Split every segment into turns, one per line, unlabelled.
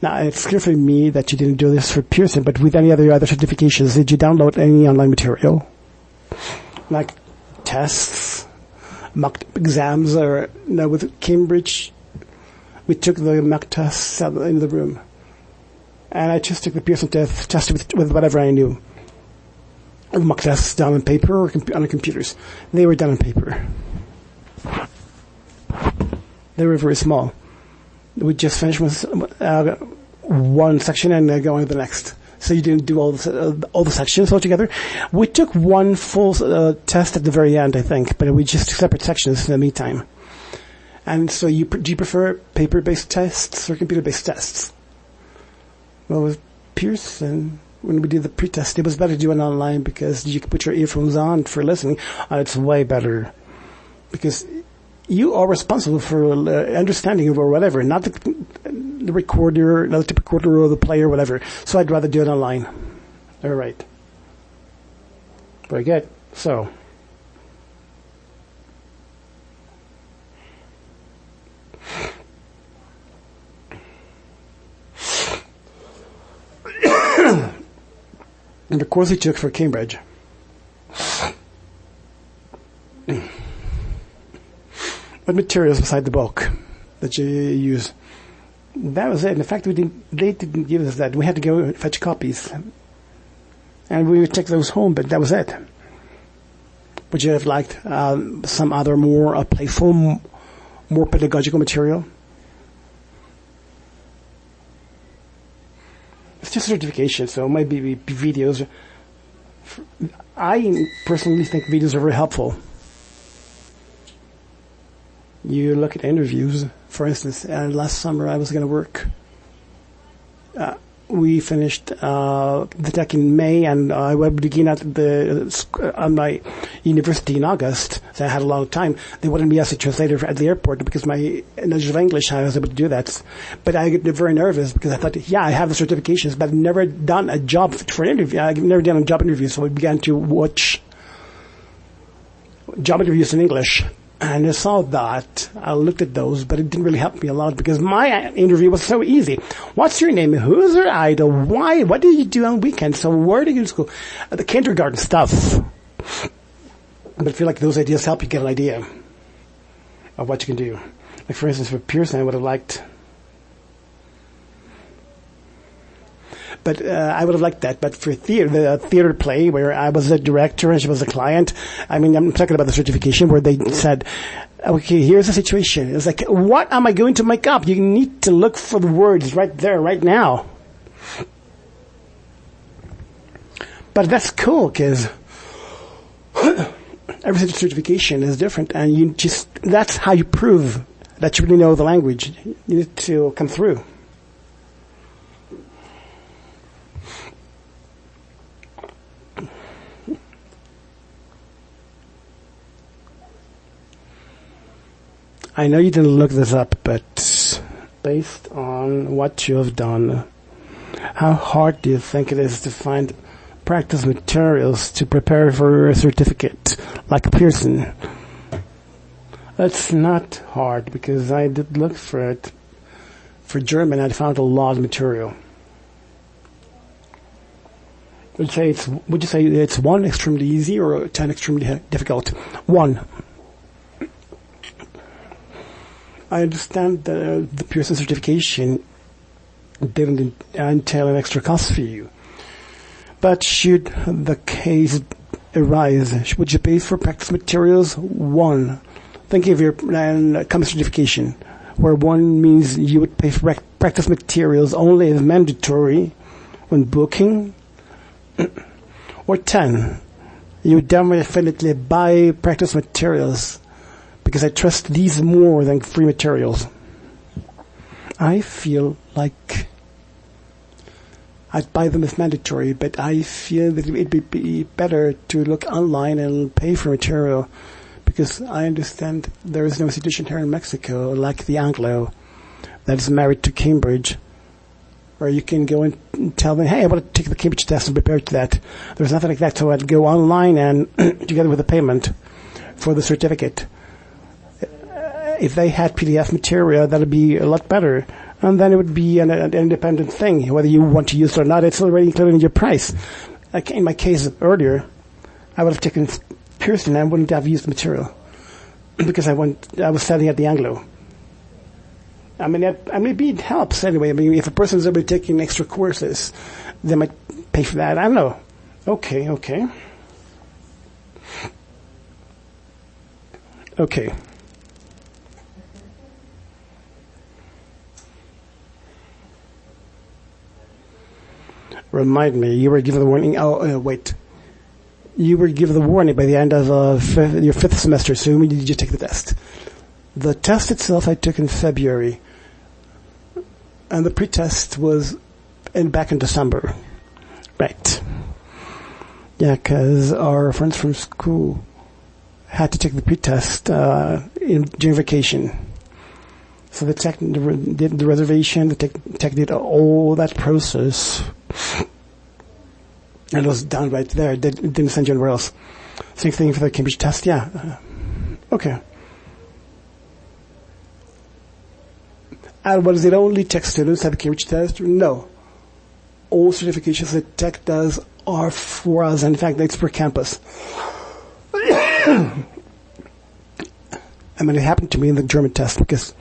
Now, it's clear for me that you didn't do this for Pearson, but with any other certifications, did you download any online material? Like tests, mock exams, or no, with Cambridge, we took the mock tests out in the room. And I just took the Pearson test, tested with whatever I knew. Mock tests done on paper or on the computers. They were done on paper. They were very small. We just finished with one section and go on to the next. So you didn't do all the sections altogether. We took one full test at the very end, I think, but we just took separate sections in the meantime. And so do you prefer paper-based tests or computer-based tests? Well, with Pearson, when we did the pre-test, it was better to do it online because you could put your earphones on for listening, and it's way better because you are responsible for understanding or whatever, not the recorder, not the tape recorder or the player, whatever. So I'd rather do it online. All right. Very good. So. And the course he took for Cambridge. What materials beside the book that you use? That was it. In fact, they didn't give us that. We had to go fetch copies. And we would take those home, but that was it. Would you have liked some other more playful, more pedagogical material? It's just certification, so it might be videos. I personally think videos are very helpful. You look at interviews, for instance, and last summer I was going to work. We finished the tech in May, and I would begin at on my university in August, so I had a long time. They wanted me as a translator at the airport because my knowledge of English, I was able to do that. But I get very nervous because I thought, I have the certifications, but I've never done a job for an interview. I've never done a job interview, so I began to watch job interviews in English. And I saw that. I looked at those, but it didn't really help me a lot because my interview was so easy. What's your name? Who's your idol? Why? What did you do on weekends? So where did you go to school? The kindergarten stuff. But I feel like those ideas help you get an idea of what you can do. Like, for instance, for Pearson, I would have liked... But I would have liked that. But for the theater play, where I was a director and she was a client, I mean, I'm talking about the certification where they said, okay, here's the situation. It's like, what am I going to make up? You need to look for the words right there, right now. But that's cool because every certification is different, and that's how you prove that you really know the language. You need to come through. I know you didn't look this up, but based on what you have done, how hard do you think it is to find practice materials to prepare for a certificate like Pearson? That's not hard because I did look for it. For German, I found a lot of material. Would you say it's 1 extremely easy or 10 extremely difficult? 1. I understand that the Pearson certification didn't entail an extra cost for you. But should the case arise, would you pay for practice materials? 1. Think of your common certification, where 1 means you would pay for practice materials only as mandatory when booking. Or 10, you would definitely buy practice materials because I trust these more than free materials. I feel like I'd buy them as mandatory, but I feel that it would be better to look online and pay for material because I understand there is no institution here in Mexico like the Anglo that is married to Cambridge, where you can go and tell them, hey, I want to take the Cambridge test and prepare to that. There's nothing like that, so I'd go online and together with the payment for the certificate. If they had PDF material, that would be a lot better. And then it would be an independent thing, whether you want to use it or not. It's already included in your price. Like in my case earlier, I would have taken Pearson and I wouldn't have used the material because I was studying at the Anglo. I mean, maybe it helps anyway. I mean, if a person is already taking extra courses, they might pay for that. I don't know. Okay. Remind me, you were given the warning. Wait. You were given the warning by the end of your fifth semester, so when did you take the test? The test itself I took in February, and the pretest was back in December. Right. Yeah, because our friends from school had to take the pretest during vacation. So the tech did the reservation, the tech did all that process. And it was done right there. It didn't send you anywhere else. Same thing for the Cambridge test, yeah. Okay. And was it only tech students at the Cambridge test? No. All certifications that tech does are for us. In fact, it's per campus. I mean, it happened to me in the German test because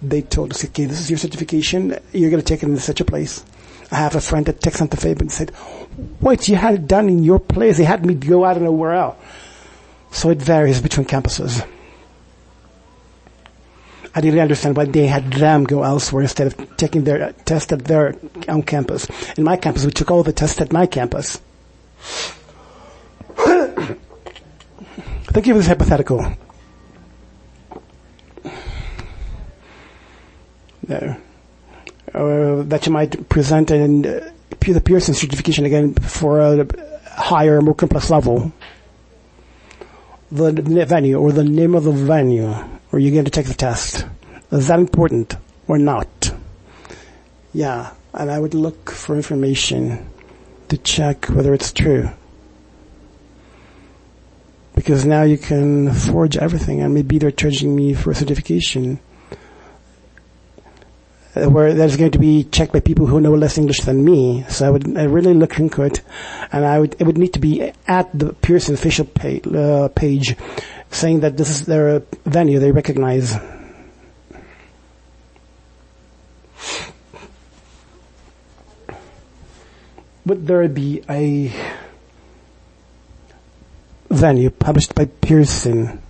they told us, okay, this is your certification. You're going to take it in such a place. I have a friend at Tech Santa Fe and said, what, you had it done in your place? They had me go out and nowhere else. So it varies between campuses. I didn't understand why they had them go elsewhere instead of taking their test at their own campus. In my campus, we took all the tests at my campus. Thank you for this hypothetical. There. That you might present the Pearson certification again for a higher, more complex level. The venue or the name of the venue where you're going to take the test. Is that important or not? Yeah, and I would look for information to check whether it's true. Because now you can forge everything, and maybe they're charging me for a certification where that's going to be checked by people who know less English than me. So I really look into it, and it would need to be at the Pearson official page saying that this is their venue they recognize. Would there be a venue published by Pearson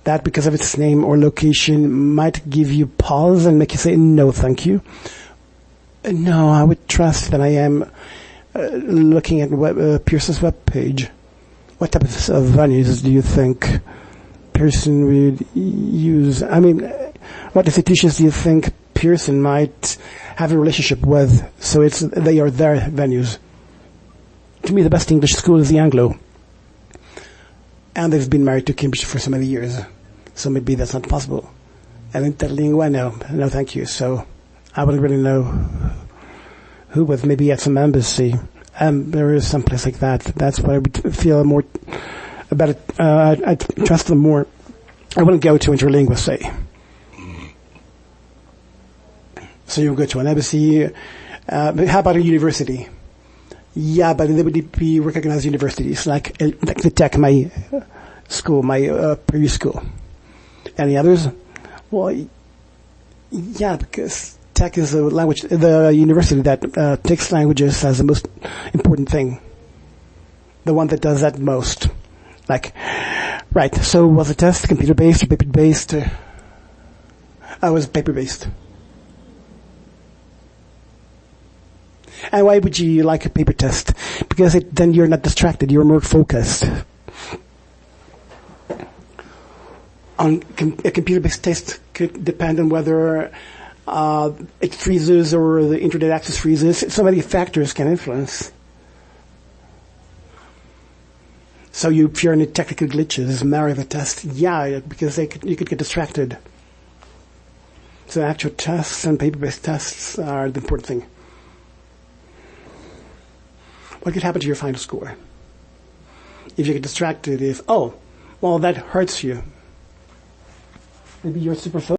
that, because of its name or location, might give you pause and make you say, no, thank you? No, I would trust that I am looking at Pearson's webpage. What type of venues do you think Pearson would use? I mean, what institutions do you think Pearson might have a relationship with, so they are their venues? To me, the best English school is the Anglo. And they've been married to Cambridge for so many years. So maybe that's not possible. And Interlingua, no, thank you. So I wouldn't really know who with, maybe at some embassy. There is some place like that. That's what I would feel more about it. I'd trust them more. I wouldn't go to Interlingua, say. So you would go to an embassy. But how about a university? Yeah, but they would be recognized universities, like the Tech, my school, my previous school. Any others? Well, yeah, because Tech is the university that takes languages as the most important thing. The one that does that most. Right, so was the test computer-based or paper-based? I was paper-based. And why would you like a paper test? Because then you're not distracted, you're more focused. A computer-based test could depend on whether it freezes or the internet access freezes. So many factors can influence. So if you're in technical glitches, marry the test. Yeah, because you could get distracted. So actual tests and paper-based tests are the important thing. What could happen to your final score? If you get distracted, that hurts you. Maybe you're super focused.